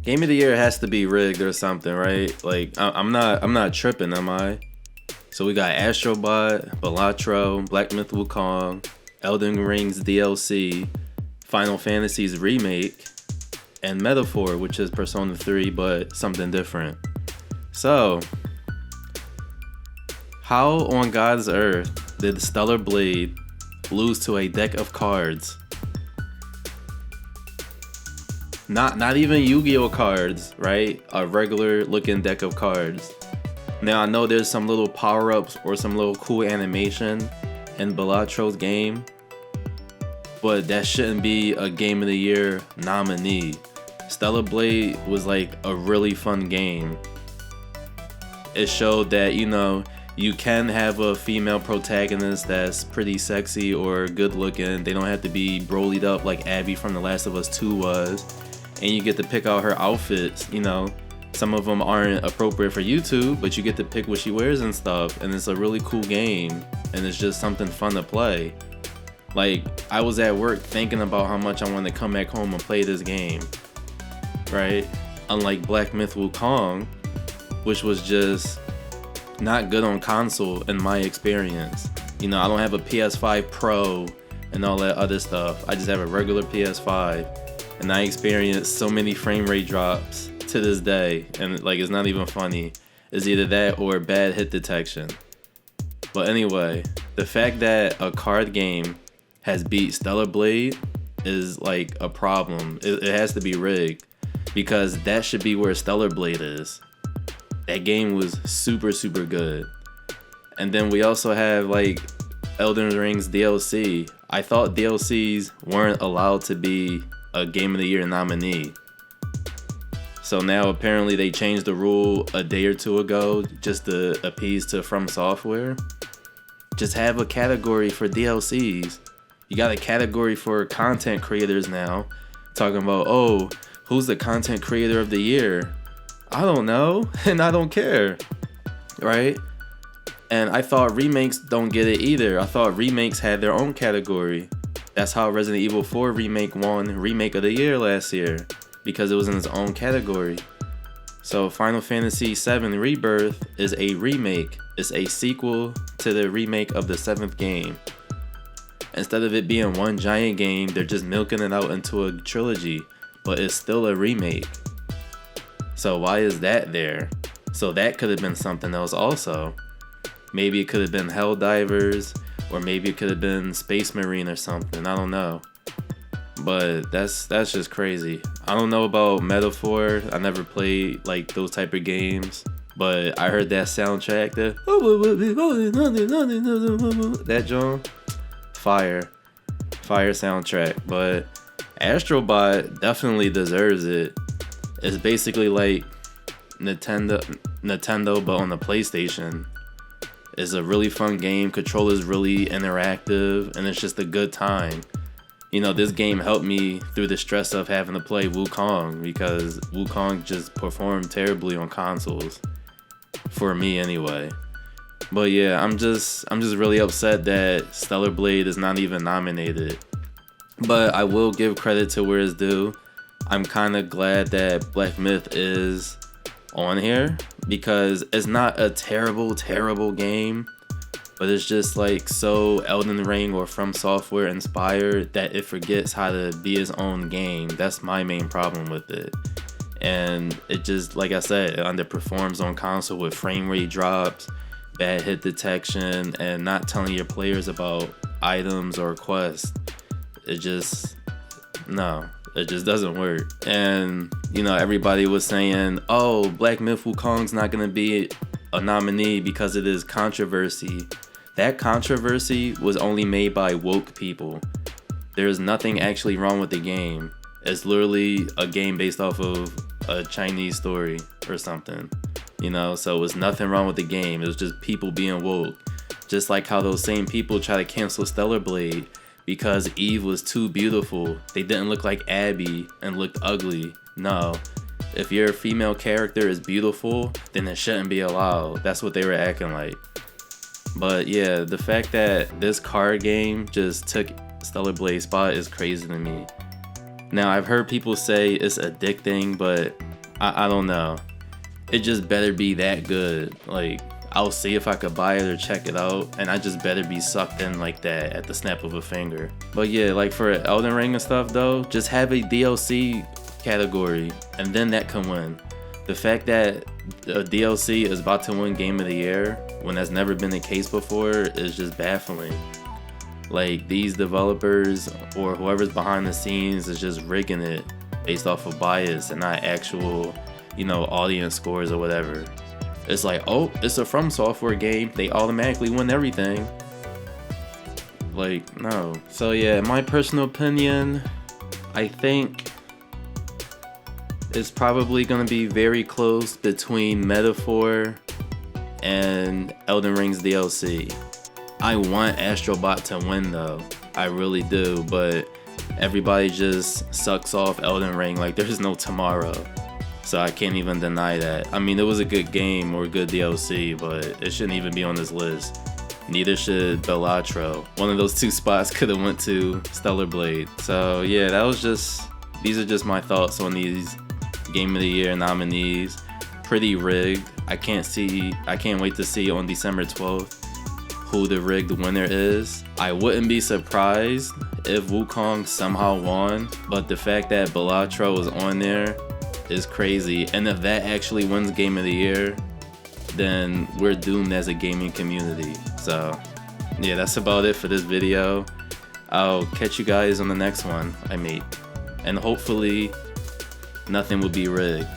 Game of the year has to be rigged or something, right? Like I'm not tripping, am I? So we got Astrobot, Balatro, Black Myth Wukong, Elden Ring's DLC, Final Fantasy's remake, and Metaphor, which is Persona 3, but something different. So, how on God's earth did Stellar Blade lose to a deck of cards? Not even Yu-Gi-Oh cards, right? A regular looking deck of cards. Now I know there's some little power-ups or some little cool animation in Balatro's game, but that shouldn't be a Game of the Year nominee. Stellar Blade was like a really fun game. It showed that, you can have a female protagonist that's pretty sexy or good looking. They don't have to be brolied up like Abby from The Last of Us 2 was. And you get to pick out her outfits, Some of them aren't appropriate for YouTube, but you get to pick what she wears and stuff. And it's a really cool game. And it's just something fun to play. Like, I was at work thinking about how much I want to come back home and play this game. Right? Unlike Black Myth Wukong, which was just not good on console in my experience. I don't have a PS5 Pro and all that other stuff. I just have a regular PS5. And I experienced so many frame rate drops to this day. And like, it's not even funny. It's either that or bad hit detection. But anyway, the fact that a card game has beat Stellar Blade is like a problem. It has to be rigged. Because that should be where Stellar Blade is. That game was super, super good. And then we also have like Elden Ring's DLC. I thought DLCs weren't allowed to be a Game of the Year nominee. So now apparently they changed the rule a day or two ago just to appease to From Software. Just have a category for DLCs. You got a category for content creators now. Talking about, oh, who's the content creator of the year? I don't know, and I don't care, right? And I thought remakes don't get it either. I thought remakes had their own category. That's how Resident Evil 4 Remake won Remake of the Year last year, because it was in its own category. So Final Fantasy VII Rebirth is a remake. It's a sequel to the remake of the 7th game. Instead of it being one giant game, they're just milking it out into a trilogy, but it's still a remake. So why is that there? So that could have been something else also. Maybe it could have been Helldivers, or maybe it could have been Space Marine or something. I don't know. But that's just crazy. I don't know about Metaphor. I never played like those type of games. But I heard that soundtrack, that John, fire soundtrack. But Astrobot definitely deserves it. It's basically like Nintendo, but on the PlayStation. It's a really fun game. Controller's really interactive, and it's just a good time. This game helped me through the stress of having to play Wukong, because Wukong just performed terribly on consoles. For me anyway. But yeah, I'm just really upset that Stellar Blade is not even nominated. But I will give credit to where it's due. I'm kind of glad that Black Myth is on here, because it's not a terrible game, but it's just like so Elden Ring or From Software inspired that it forgets how to be its own game. That's my main problem with it. And it just, like I said, it underperforms on console with frame rate drops, bad hit detection, and not telling your players about items or quests. It just doesn't work. And everybody was saying, oh, Black Myth Wukong's not gonna be a nominee because of this controversy. That controversy was only made by woke people. There's nothing actually wrong with the game. It's literally a game based off of a Chinese story or something, so it was nothing wrong with the game. It was just people being woke. Just like how those same people try to cancel Stellar Blade because Eve was too beautiful. They didn't look like Abby and looked ugly. No. If your female character is beautiful, then it shouldn't be allowed. That's what they were acting like. But yeah, the fact that this card game just took Stellar Blade's spot is crazy to me. Now, I've heard people say it's addicting, but I don't know. It just better be that good. Like, I'll see if I could buy it or check it out, and I just better be sucked in like that at the snap of a finger. But yeah, like for Elden Ring and stuff though, just have a DLC category, and then that can win. The fact that a DLC is about to win Game of the Year when that's never been the case before is just baffling. Like, these developers or whoever's behind the scenes is just rigging it based off of bias and not actual, you know, audience scores or whatever. It's like, oh, it's a From Software game, they automatically win everything. Like, no. So yeah, in my personal opinion, I think it's probably gonna be very close between Metaphor and Elden Ring's DLC. I want Astrobot to win though, I really do, but everybody just sucks off Elden Ring like there's no tomorrow. So I can't even deny that. I mean, it was a good game or good DLC, but it shouldn't even be on this list. Neither should Balatro. One of those two spots could have went to Stellar Blade. So yeah, these are just my thoughts on these Game of the Year nominees. Pretty rigged. I can't wait to see on December 12th who the rigged winner is. I wouldn't be surprised if Wukong somehow won, but the fact that Balatro is on there is crazy. And if that actually wins Game of the Year, then we're doomed as a gaming community. So yeah, that's about it for this video. I'll catch you guys on the next one I make, and hopefully nothing will be rigged.